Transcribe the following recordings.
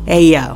Hey yo,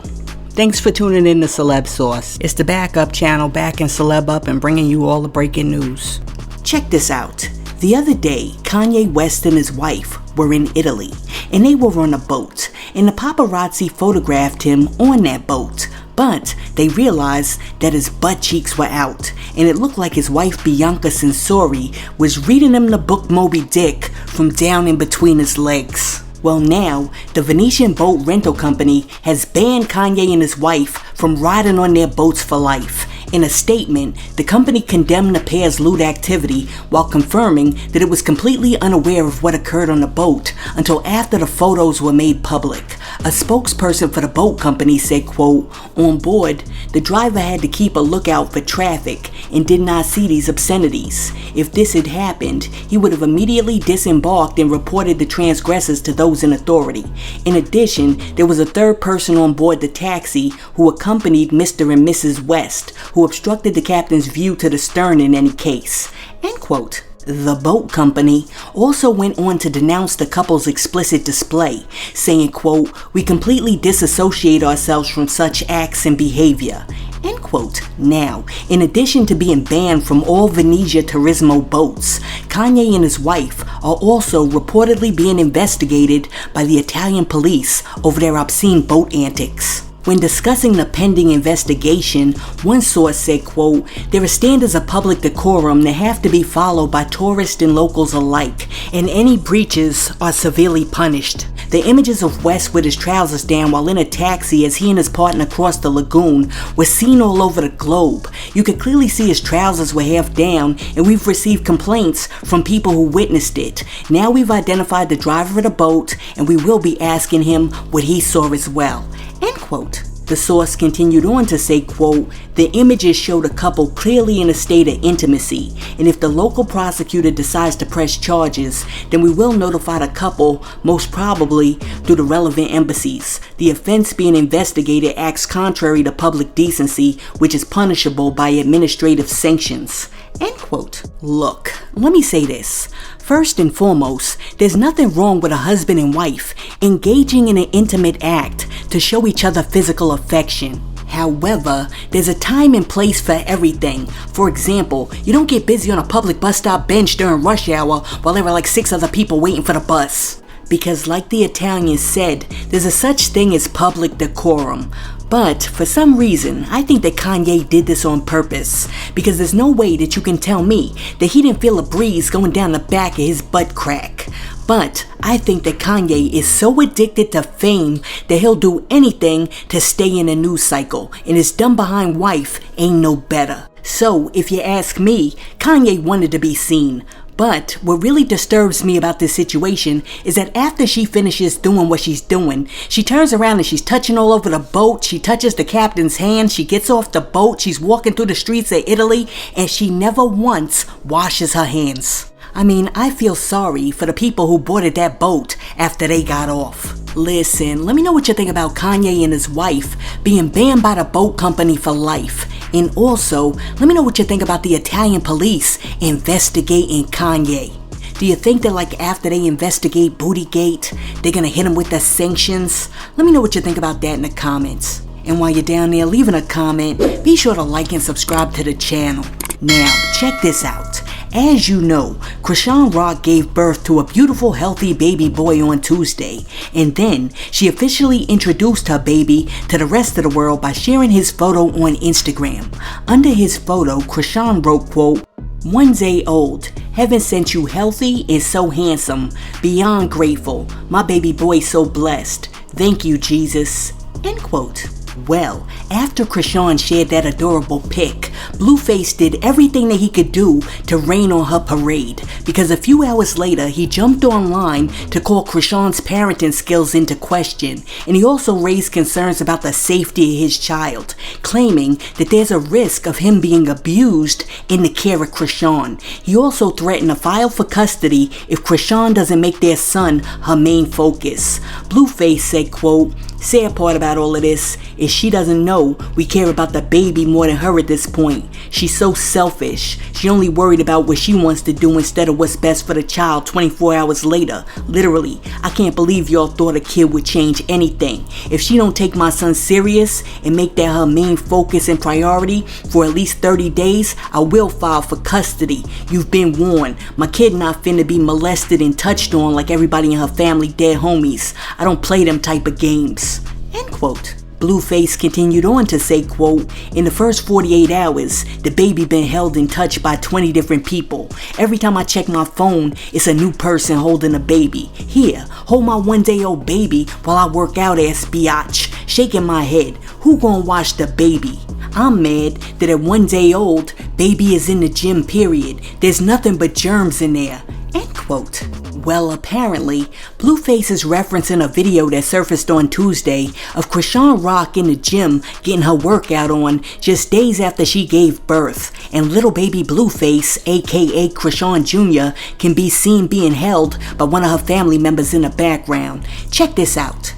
thanks for tuning in to Celeb Source. It's the backup channel backing Celeb up and bringing you all the breaking news. Check this out. The other day, Kanye West and his wife were in Italy, and they were on a boat, and the paparazzi photographed him on that boat. But they realized that his butt cheeks were out, and it looked like his wife Bianca Censori was reading him the book Moby Dick from down in between his legs. Well, now, the Venetian boat rental company has banned Kanye and his wife from riding on their boats for life. In a statement, the company condemned the pair's lewd activity while confirming that it was completely unaware of what occurred on the boat until after the photos were made public. A spokesperson for the boat company said, quote, "On board, the driver had to keep a lookout for traffic and did not see these obscenities. If this had happened, he would have immediately disembarked and reported the transgressors to those in authority. In addition, there was a third person on board the taxi who accompanied Mr. and Mrs. West, who obstructed the captain's view to the stern in any case." End quote. The boat company also went on to denounce the couple's explicit display, saying, quote, "We completely disassociate ourselves from such acts and behavior." End quote. Now, in addition to being banned from all Venezia Turismo boats, Kanye and his wife are also reportedly being investigated by the Italian police over their obscene boat antics. When discussing the pending investigation, one source said, quote, "There are standards of public decorum that have to be followed by tourists and locals alike, and any breaches are severely punished." The images of West with his trousers down while in a taxi as he and his partner crossed the lagoon were seen all over the globe. You could clearly see his trousers were half down, and we've received complaints from people who witnessed it. Now we've identified the driver of the boat, and we will be asking him what he saw as well. End quote. The source continued on to say, quote, "The images show the couple clearly in a state of intimacy, and if the local prosecutor decides to press charges, then we will notify the couple, most probably through the relevant embassies. The offense being investigated acts contrary to public decency, which is punishable by administrative sanctions." End quote. Look, let me say this. First and foremost, there's nothing wrong with a husband and wife engaging in an intimate act to show each other physical affection. However, there's a time and place for everything. For example, you don't get busy on a public bus stop bench during rush hour while there are like 6 other people waiting for the bus. Because like the Italians said, there's a such thing as public decorum. But for some reason, I think that Kanye did this on purpose, because there's no way that you can tell me that he didn't feel a breeze going down the back of his butt crack. But I think that Kanye is so addicted to fame that he'll do anything to stay in a news cycle, and his dumb behind wife ain't no better. So if you ask me, Kanye wanted to be seen. But what really disturbs me about this situation is that after she finishes doing what she's doing, she turns around and she's touching all over the boat, she touches the captain's hand, she gets off the boat, she's walking through the streets of Italy, and she never once washes her hands. I mean, I feel sorry for the people who boarded that boat after they got off. Listen, let me know what you think about Kanye and his wife being banned by the boat company for life. And also, let me know what you think about the Italian police investigating Kanye. Do you think that like after they investigate Bootygate, they're gonna hit him with the sanctions? Let me know what you think about that in the comments. And while you're down there leaving a comment, be sure to like and subscribe to the channel. Now, check this out. As you know, Chrisean Rock gave birth to a beautiful, healthy baby boy on Tuesday, and then she officially introduced her baby to the rest of the world by sharing his photo on Instagram. Under his photo, Chrisean wrote, quote, "1 day old, heaven sent you healthy and so handsome, beyond grateful, my baby boy so blessed, thank you Jesus." End quote. Well, after Chrisean shared that adorable pic, Blueface did everything that he could do to rain on her parade, because a few hours later he jumped online to call Chrisean's parenting skills into question, and he also raised concerns about the safety of his child, claiming that there's a risk of him being abused in the care of Chrisean. He also threatened to file for custody if Chrisean doesn't make their son her main focus. Blueface said, quote, Sad part about all of this is she doesn't know we care about the baby more than her at this point. She's so selfish. She only worried about what she wants to do instead of what's best for the child 24 hours later. Literally, I can't believe y'all thought a kid would change anything. If she don't take my son serious and make that her main focus and priority for at least 30 days, I will file for custody. You've been warned. My kid not finna be molested and touched on like everybody in her family dead homies. I don't play them type of games. End quote. Blueface continued on to say, quote, in the first 48 hours, the baby been held and touched by 20 different people. Every time I check my phone, it's a new person holding a baby. Here, hold my 1-day-old baby while I work out ass biatch. Shaking my head. Who gonna watch the baby? I'm mad that at 1 day old, baby is in the gym period. There's nothing but germs in there. End quote. Well, apparently, Blueface is referencing a video that surfaced on Tuesday of Chrisean Rock in the gym getting her workout on just days after she gave birth, and little baby Blueface, aka Chrisean Jr., can be seen being held by one of her family members in the background. Check this out.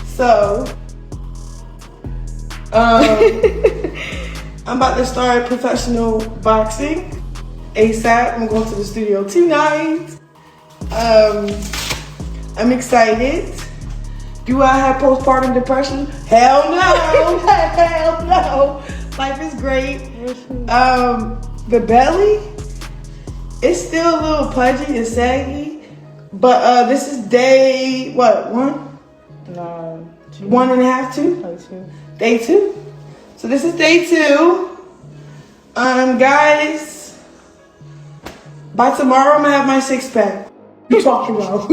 So, I'm about to start professional boxing ASAP. I'm going to the studio tonight. I'm excited. Do I have postpartum depression? Hell no. Hell no. Life is great. The belly, it's still a little pudgy and saggy. But this is day, what, 1? No. 1.5, 2? Day 2. Day 2? So this is day 2. Guys, by tomorrow I'm gonna have my 6-pack. You talking about?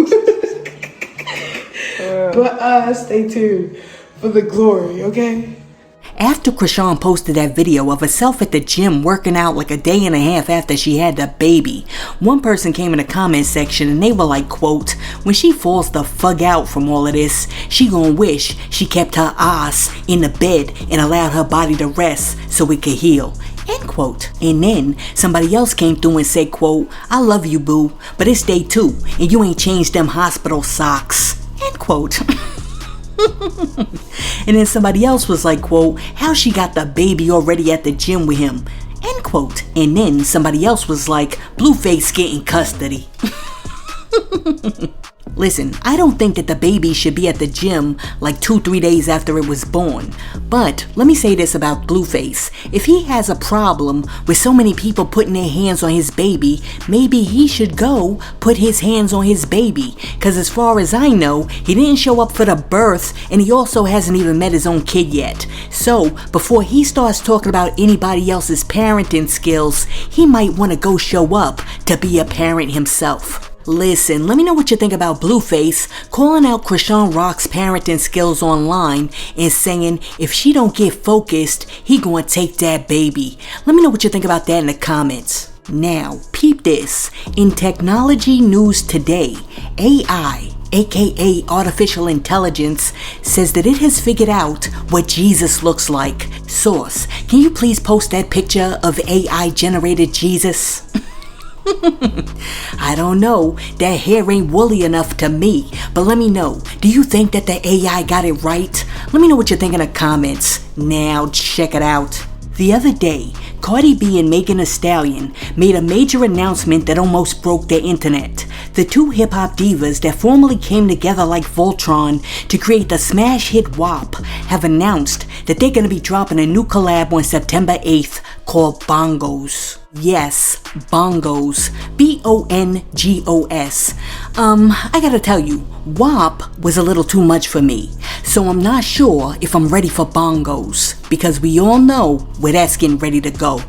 But stay tuned for the glory, okay? After Chrisean posted that video of herself at the gym working out like a day and a half after she had the baby, one person came in the comment section and they were like, quote, when she falls the fuck out from all of this, she gon' wish she kept her ass in the bed and allowed her body to rest so it could heal. End quote. And then somebody else came through and said, quote, I love you, boo, but it's day 2 and you ain't changed them hospital socks. End quote. And then somebody else was like, quote, how she got the baby already at the gym with him. End quote. And then somebody else was like, Blueface getting custody. Listen, I don't think that the baby should be at the gym like 2-3 days after it was born. But let me say this about Blueface. If he has a problem with so many people putting their hands on his baby, maybe he should go put his hands on his baby. Cause as far as I know, he didn't show up for the birth and he also hasn't even met his own kid yet. So before he starts talking about anybody else's parenting skills, he might want to go show up to be a parent himself. Listen, let me know what you think about Blueface calling out Chrisean Rock's parenting skills online and saying if she don't get focused, he gonna take that baby. Let me know what you think about that in the comments. Now, peep this. In technology news today, AI, aka artificial intelligence, says that it has figured out what Jesus looks like. Source, can you please post that picture of AI generated Jesus? I don't know, that hair ain't woolly enough to me, but let me know, do you think that the AI got it right? Let me know what you think in the comments. Now check it out. The other day, Cardi B and Megan Thee Stallion made a major announcement that almost broke the internet. The two hip-hop divas that formerly came together like Voltron to create the smash hit WAP have announced that they're gonna be dropping a new collab on September 8th called Bongos. Yes, Bongos. B-O-N-G-O-S. I gotta tell you, WAP was a little too much for me, so I'm not sure if I'm ready for Bongos, because we all know where that's getting ready to go.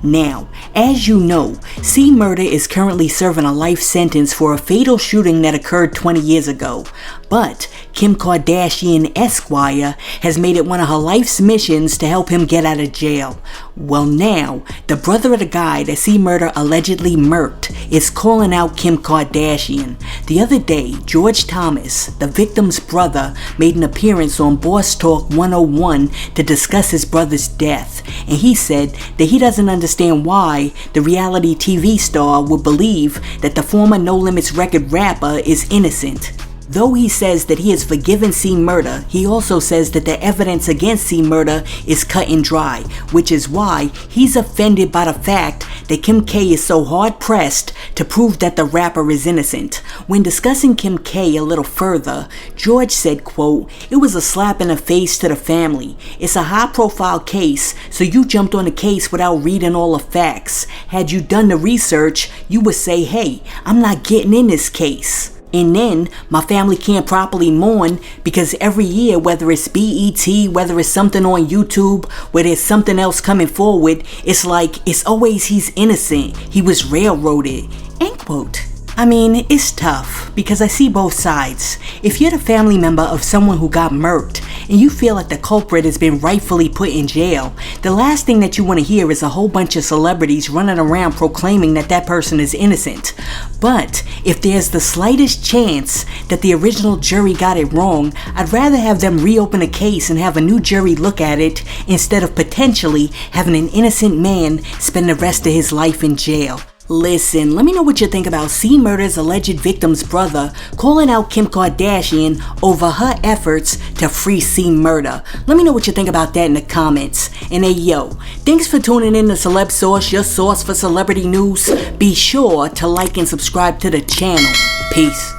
Now, as you know, Murda is currently serving a life sentence for a fatal shooting that occurred 20 years ago. But Kim Kardashian Esquire has made it one of her life's missions to help him get out of jail. Well, now, the brother of the guy that Murda allegedly murked is calling out Kim Kardashian. The other day, George Thomas, the victim's brother, made an appearance on Boss Talk 101 to discuss his brother's death, and he said that he doesn't understand why the reality TV star would believe that the former No Limits record rapper is innocent. Though he says that he has forgiven C. Murda, he also says that the evidence against C. Murda is cut and dry, which is why he's offended by the fact that Kim K is so hard-pressed to prove that the rapper is innocent. When discussing Kim K a little further, George said, quote, "It was a slap in the face to the family. It's a high-profile case, so you jumped on the case without reading all the facts. Had you done the research, you would say, hey, I'm not getting in this case. And then my family can't properly mourn because every year, whether it's BET, whether it's something on YouTube, whether it's something else coming forward, it's like it's always he's innocent, he was railroaded." End quote. I mean, it's tough because I see both sides. If you're the family member of someone who got murked and you feel like the culprit has been rightfully put in jail, the last thing that you want to hear is a whole bunch of celebrities running around proclaiming that that person is innocent. But if there's the slightest chance that the original jury got it wrong, I'd rather have them reopen a case and have a new jury look at it instead of potentially having an innocent man spend the rest of his life in jail. Listen, let me know what you think about C. Murda's alleged victim's brother calling out Kim Kardashian over her efforts to free C. Murda. Let me know what you think about that in the comments. And hey yo, thanks for tuning in to Celeb Source, your source for celebrity news. Be sure to like and subscribe to the channel. Peace.